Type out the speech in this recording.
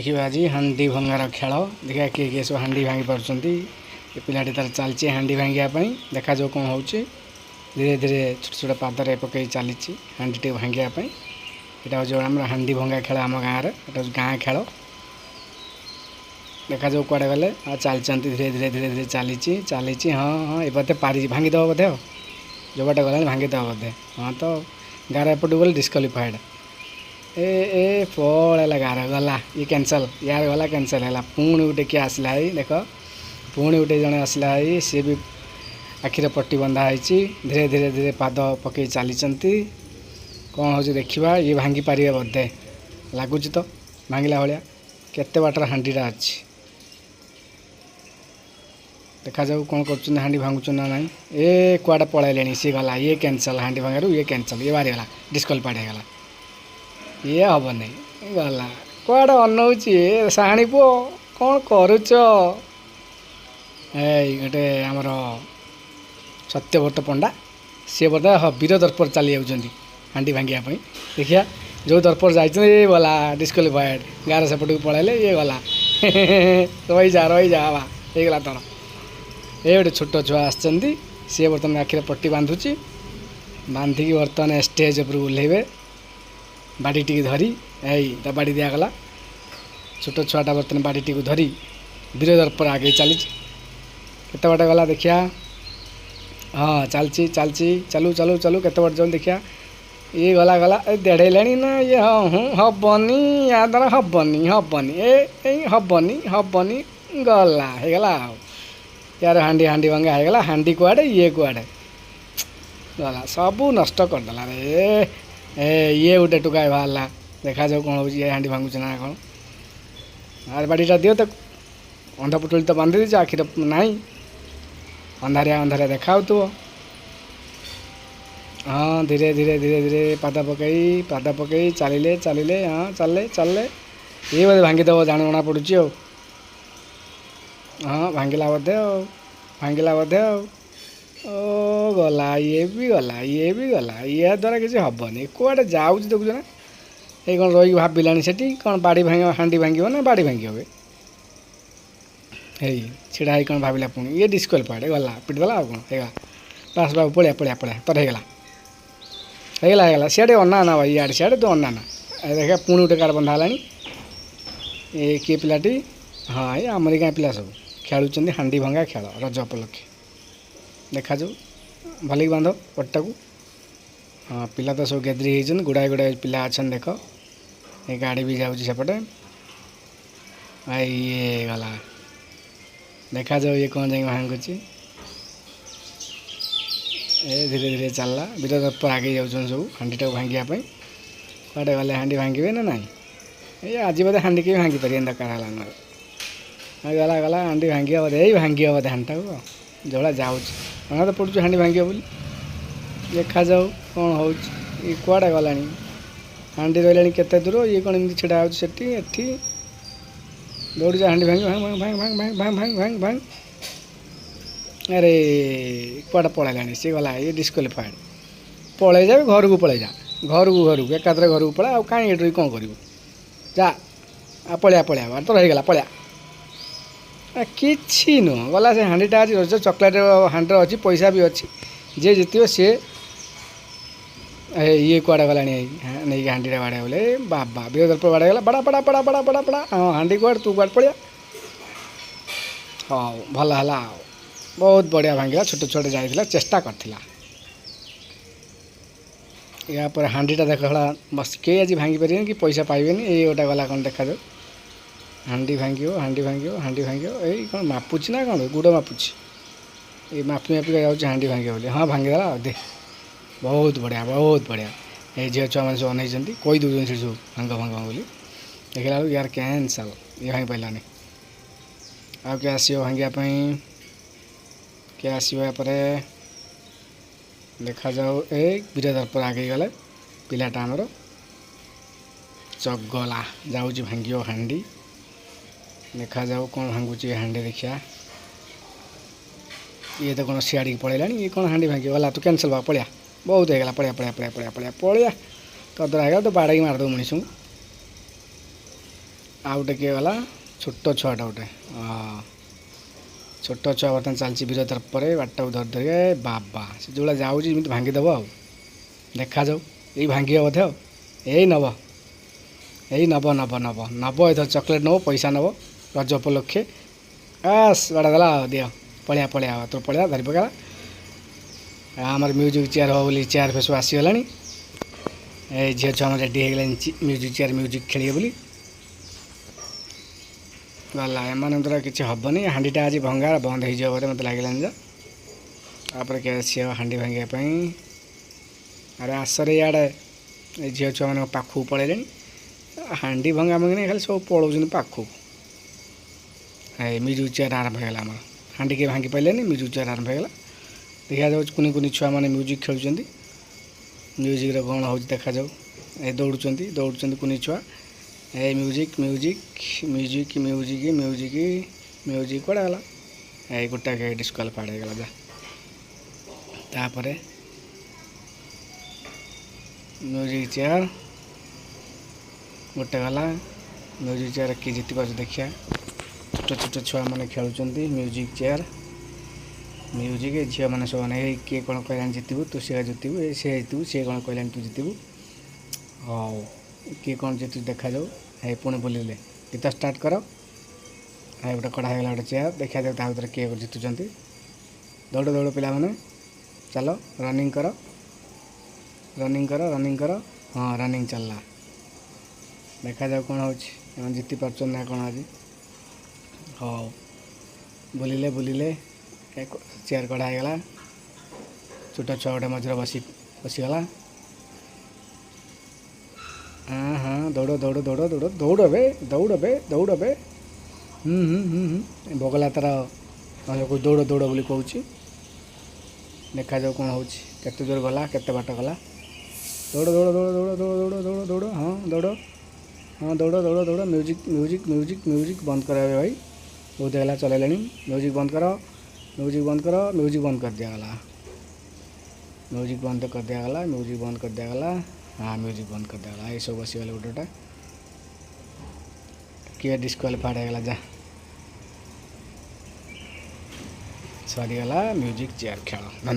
देखिए आज हांडी भंगार खेल देखा किए किए सब हांडी भांगी पार्टी पिलाटी तार चलती हांडी भांगापी देखा जो कौन हो धीरे धीरे छोट छोट पादर पकई चली हांडी टे भांगापी यहाँ हूँ आम हांडी भंगा खेल आम गाँव में गाँ खेल देखा जो कड़े गले चलती धीरे धीरे धीरे धीरे चली चली हाँ हाँ ये बोधे पारी भांगीदेव बोधे जो बाटे गला भांगीदेव बोधे हाँ तो गाँव एपटू गले डिस्क्वालिफाइड ए पड़ेगा गार गला ये कैंसल यार गला कैंसल है पुणी गोटे किए आसला देख पुणी गोटे जड़े आसला सी भी आखिरे पट्टी बंधा है धीरे धीरे धीरे पाद पकई चली कौन हो देखा ये भांगी पारे बोधे लगुच तो भांगला भाया केते बाटर हांडीटा अच्छी देखा जाऊ कौन कर हांडी भांगुचन ना ना ए कुआडे पलैले सी गला ये कैंसल हांडी भांगारू ये कैंसल ये बाहरी गला डिस्क्वालिफाइड हो गला ये हम नहीं गला कड़े अनौची साणी पु कौन करुच गोटे आमर सत्यव्रत पंडा सी बोधे वीर दर्पर चली जाऊँगी हांडी भांगापी देखिया जो दर्पर जाइए गला डिस्क्वालिफाइड गाँव सेपट को पलैले ये गला रही जा बा होगा तोर ये गोटे छोट छुआ आसती सी बर्तमान आखिरे पट्टी बांधुची बांधिकी बर्तमान स्टेज उपर ओह्लैबे बाड़ी टी धरी ता बाड़ी दिगला छोट छुआटा बर्तमान बाड़ी टी धरी वीर दर्पर आगे चली केते बाटे गला देखिया हाँ चलची चलची चलू चलू चलू केते बाटे चल देखिया ये गला गला देड़ेलाणी ना ये हाँ हूँ हबनी या द्वारा हबनी हबनी ए हबनी हबनी गला होगला यार हांडी हांडी भंगा होगला हांडी कुआडे ये कुआडे गला सबू नष्ट करदेला रे ये गोटे टुका बाहर देखा जाऊ कौन हो हांडी भांगुच ना कौन आर बाड़ीटा दियो तो अंधा पुटुली तो बांधि दीजिए आखिर ना अंधारिया अंधारिया देखा हाँ धीरे धीरे धीरे धीरे पाद पकई चलिले चलिले हाँ चलले चलले ये बोधे भांगीदेव जान जना पड़ी हाँ भांगला बोधे ओ गला ये भी गला ये द्वारा किसी हेनी कौटे जाऊँ देखुच ना ये कौन रही भाविला से कौन बाड़ी भांग हांडी भांग ना बाड़ी भांग छिड़ा ही कौन भाविला पुणी ये डिस्क्वालिफाइड गला पिटिदेला आ कौन होगा पास बाबू पलिया पलिया पलिया तोर होगला सीआडे अना ना भाई इे सीआडे तो अना ना देखा पुणी गोटे कार बंधा ये किए पिलाटी हाँ ये आमरी गाँ पिला सब खेलुँच हांडी भंगा खेल रज उपलक्षे देखा जाऊ भल बांध पट्टा को हाँ पिला तो सब गेदरी होती गुड़ाए गुड़ाए पिला अच्छा देख ये गाड़ी भी जाऊँगी सेपटे ये गला देखा जाऊ ये कौन जाए भांगुची ए धीरे धीरे चलला वीर दर्पर आगे जाऊँ सब हांडीटा भांगापी कड़े गले हांडी भांगे ना ना ये आज बोधे हांडी के भांगी पारे दरकार है गला गला हांडी भांगे बोधे यही भांगे बोधे हांडा को जोड़ा जाऊँ तो पड़ू हांडी भांगे बोली देखा जाऊ कौन हो कड़े गला हांडी रही केते दूर ये कौन एमती छिड़ा होती दौड़ जा हांडी भांग भांग भांग भांग भांग भांग भांग भांग भांग अरे कड़े पलैला सी गला ये डिस्क्वालिफाइड पलै जा घर को पलै जा घर को एकाथरे घर को पड़ा कहीं ये कौन कर जा पलिया पलिया तो रहीगला पलिया किसी नुह गला से हांडीटा आज रज चॉकलेट हांडी अच्छी पैसा भी अच्छी जे जीत सी ये कुआडे गला नहीं हांडी बाड़ा बोले बाबा वीर दर्पर बाड़ा गला बड़ा बड़ा बड़ा बड़ा बड़ा बड़ा हाँ हांडी कुआडे तू कुआडे पड़िया हाँ भल है बहुत बढ़िया भांगा छोट छोट जाइला चेष्टा करथिला या पर हांडीटा देख बस के आज भांगी पारे कि पैसा पाइबे ये गोटा गला कौन देखा जाऊ हांडी भांगियो हांडी भांगियो हांडी भांगियो ये कौन मापुची ना कौन गुड़ मापुची ये मापी मापिक जाऊँ हांडी भांगे बोली हाँ भांगीदेला दे बहुत बढ़िया ये झील छुआ मैंने सब अनई कही दूसरी से सब भांग भांग बोली देखला यार कैंसल ये भांगी पारानी आ क्या आसो भांगापी क्या आसपर देखा जाऊ ए वीर दर्पर आगे गले पिलाटा आमर चगला जाऊँ भांग हांडी देखा जाऊ कौन भांगुची हांडी देखिया ये तो कौन सियाड़ी पलैला ये कौन हांडी भांगी गला तो कैंसल बा पलिया बहुत होगा पलिया पलिया पलिया पलिया पलिया पलिया तो द्वारा तो बाड़ा मारद मनीष ଆଉ ଗୋଟେ କିଏ ଗଲା ଛୋଟ ଛୁଆଟା ଗୋଟେ ଛୋଟ ଛୁଆ ବର୍ତ୍ତମାନ ଚାଲିଛି ବୀର ଦର୍ପରେ ବାଟଟାକୁ ଧରି ଧରି ବାବା ସେ ଯେଉଁଭଳିଆ ଯାଉଛି ଏମିତି ଭାଙ୍ଗିଦେବ ଆଉ ଦେଖାଯାଉ ଏଇ ଭାଙ୍ଗିବ ବୋଧେ ଆଉ ଏଇ ନେବ ଏଇ ନେବ ନେବ ନେବ ନେବ ଏଥର ଚକୋଲେଟ୍ ନେବ ପଇସା ନେବ ରଜ ଉପଲକ୍ଷେ ଆସ୍ ବାଡ଼ା ଦେଲା ଆଉ ଦିଅ ପଳେଆ ପଳେଆ ତୋର ପଳେଆ ଧରି ପକା ଆମର ମ୍ୟୁଜିକ୍ ଚେୟାର ହେବ ବୋଲି ଚେୟାର ଫେସବୁ ଆସିଗଲାଣି ଏଇ ଝିଅ ଛୁଆ ଆମର ରେଡ଼ି ହେଇଗଲାଣି ମ୍ୟୁଜିକ୍ ଚେୟାର ମ୍ୟୁଜିକ୍ ଖେଳିବେ ବୋଲି ଗଲା ଏମାନଙ୍କର କିଛି ହେବନି ହାଣ୍ଡିଟା ଆଜି ଭଙ୍ଗା ବନ୍ଦ ହେଇଯିବ ବୋଧେ ମୋତେ ଲାଗିଲାନି ଯେ ତାପରେ କିଏ ଆସିବ ହାଣ୍ଡି ଭାଙ୍ଗିବା ପାଇଁ ଆରେ ଆସରେ ଇଆଡ଼େ ଏଇ ଝିଅ ଛୁଆମାନଙ୍କ ପାଖକୁ ପଳେଇଲେଣି ହାଣ୍ଡି ଭଙ୍ଗା ଭଙ୍ଗି ନାହିଁ ଖାଲି ସବୁ ପଳାଉଛନ୍ତି ପାଖକୁ ଏଇ ମ୍ୟୁଜିକ୍ ଚେୟାର ଆରମ୍ଭ ହେଇଗଲା ଆମର ହାଣ୍ଡି କିଏ ଭାଙ୍ଗି ପାରିଲେନି ମ୍ୟୁଜିକ୍ ଚେୟାର ଆରମ୍ଭ ହେଇଗଲା ଦେଖାଯାଉଛି କୁନି କୁନି ଛୁଆମାନେ ମ୍ୟୁଜିକ୍ ଖେଳୁଛନ୍ତି ମ୍ୟୁଜିକ୍ର କ'ଣ ହେଉଛି ଦେଖାଯାଉ ଏ ଦୌଡ଼ୁଛନ୍ତି ଦୌଡ଼ୁଛନ୍ତି କୁନି ଛୁଆ ଏ music music music music music music କୁଆଡ଼େ ଗଲା ଏଇ ଗୋଟାକେ ଡିସ୍କ୍ୱାଲିଫାଏଡ୍ ହେଇଗଲା ଯା ତାପରେ ମ୍ୟୁଜିକ୍ ଚେୟାର ଗୋଟେ ଗଲା ମ୍ୟୁଜିକ୍ ଚେୟାର କିଏ ଜିତିପାରୁଛି ଦେଖିବା ଛୋଟ ଛୋଟ ଛୁଆମାନେ ଖେଳୁଛନ୍ତି ମ୍ୟୁଜିକ୍ ଚେୟାର ମ୍ୟୁଜିକ୍ ଝିଅମାନେ ସବୁ ଏଇ କିଏ କ'ଣ କହିଲାଣି ଜିତିବୁ ତୁ ସିଏ ଜିତିବୁ ଏ ସିଏ ଜିତିବୁ ସିଏ କ'ଣ କହିଲାଣି ତୁ ଜିତିବୁ ହଉ କିଏ କ'ଣ ଜିତୁଛି ଦେଖାଯାଉ ହେଇ ପୁଣି ବୁଲିଲେ ଗୀତ ଷ୍ଟାର୍ଟ କର ହେଇ ଗୋଟେ କଢ଼ା ହେଇଗଲା ଗୋଟେ ଚେୟାର ଦେଖାଯାଉ ତା ଭିତରେ କିଏ ଜିତୁଛନ୍ତି ଦୌଡ଼ ଦୌଡ଼ ପିଲାମାନେ ଚାଲ ରନିଂ କର ରନିଂ କର ରନିଂ କର ହଁ ରନିଂ ଚାଲିଲା ଦେଖାଯାଉ କ'ଣ ହେଉଛି ଏମାନେ ଜିତି ପାରୁଛନ୍ତି ନା କ'ଣ ଆଜି ହଉ ବୁଲିଲେ ବୁଲିଲେ ଚେୟାର କଢ଼ା ହେଇଗଲା ଛୋଟ ଛୁଆ ଗୋଟେ ମଝିରେ ବସିଗଲା ହଁ ହଁ ଦୌଡ଼ ଦୌଡ଼ ଦୌଡ଼ ଦୌଡ଼ ଦୌଡ଼ ବେ ଦୌଡ଼ ବେ ଦୌଡ଼ ବେ ବଗଲା ତାର ଦୌଡ଼ ଦୌଡ଼ ବୋଲି କହୁଛି ଦେଖାଯାଉ କ'ଣ ହେଉଛି କେତେ ଦୂର ଗଲା କେତେ ବାଟ ଗଲା ଦୌଡ଼ ଦୌଡ଼ ଦୌଡ଼ ଦୌଡ଼ ଦୌଡ଼ ଦୌଡ଼ ଦୌଡ଼ ଦୌଡ଼ ହଁ ଦୌଡ଼ ହଁ ଦୌଡ଼ ଦୌଡ଼ ଦୌଡ଼ ମ୍ୟୁଜିକ୍ ମ୍ୟୁଜିକ୍ ମ୍ୟୁଜିକ୍ ମ୍ୟୁଜିକ୍ ବନ୍ଦ କର ଭାଇ ବହୁତ ହେଇଗଲା ଚଲେଇଲେଣି ମ୍ୟୁଜିକ୍ ବନ୍ଦ କର ମ୍ୟୁଜିକ୍ ବନ୍ଦ କର ମ୍ୟୁଜିକ୍ ବନ୍ଦ କରିଦିଆଗଲା ମ୍ୟୁଜିକ୍ ବନ୍ଦ କରିଦିଆଗଲା ମ୍ୟୁଜିକ୍ ବନ୍ଦ କରିଦିଆଗଲା हाँ म्यूजिक बंद कर देगा ये सब बसीगले गोटेटा किए डिस्क्वालिफाइड होगा जा सरीगला म्यूजिक चेयर खेल।